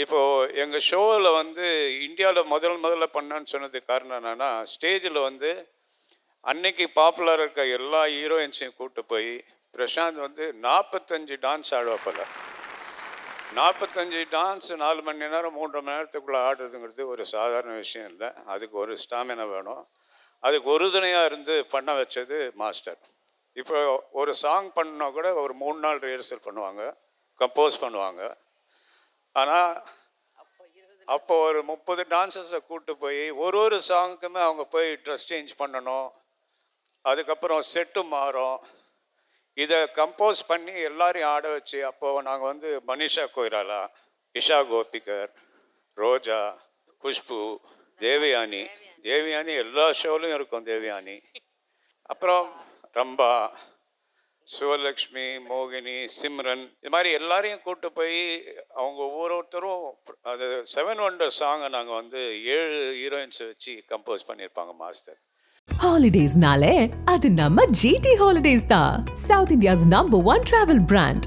இப்போது எங்கள் ஷோவில் வந்து இந்தியாவில் முதல்ல பண்ணான்னு சொன்னதுக்கு காரணம் என்னென்னா, ஸ்டேஜில் வந்து அன்னைக்கு பாப்புலராக இருக்க எல்லா ஹீரோயின்ஸையும் கூப்பிட்டு போய் பிரசாந்த் வந்து 45 டான்ஸ் ஆடுவாப்பில். 45 டான்ஸ் 4 மணி நேரம் 3 மணி நேரத்துக்குள்ளே ஆடுறதுங்கிறது ஒரு சாதாரண விஷயம் இல்லை. அதுக்கு ஒரு ஸ்டாமினா வேணும். அதுக்கு உறுதுணையாக இருந்து பண்ண வச்சது மாஸ்டர். இப்போ ஒரு சாங் பண்ணால் கூட ஒரு 3 நாள் ரிஹர்சல் பண்ணுவாங்க, கம்போஸ் பண்ணுவாங்க. ஆனால் அப்போ ஒரு 30 டான்ஸர்ஸை கூப்பிட்டு போய் ஒரு சாங்குக்குமே அவங்க போய் ட்ரெஸ் சேஞ்ச் பண்ணணும், அதுக்கப்புறம் செட்டு மாறும். இதை கம்போஸ் பண்ணி எல்லாரையும் ஆட வச்சு அப்போது நாங்கள் வந்து மனிஷா கொய்ராலா, இஷா கோபிகர், ரோஜா, குஷ்பு, தேவயானி எல்லா ஷோலையும் இருக்கும். தேவயானி, அப்புறம் ரம்பா, சிவலக்ஷ்மி, மோகினி, சிம்ரன், இது மாதிரி எல்லாரையும் கூப்பிட்டு போய் அவங்க ஒவ்வொருத்தரும் அது 7 Wonders சாங்கை நாங்கள் வந்து 7 ஹீரோயின்ஸை வச்சு கம்போஸ் பண்ணியிருப்பாங்க master. Holidays nale, adu namma GT Holidays da, South India's #1 travel brand.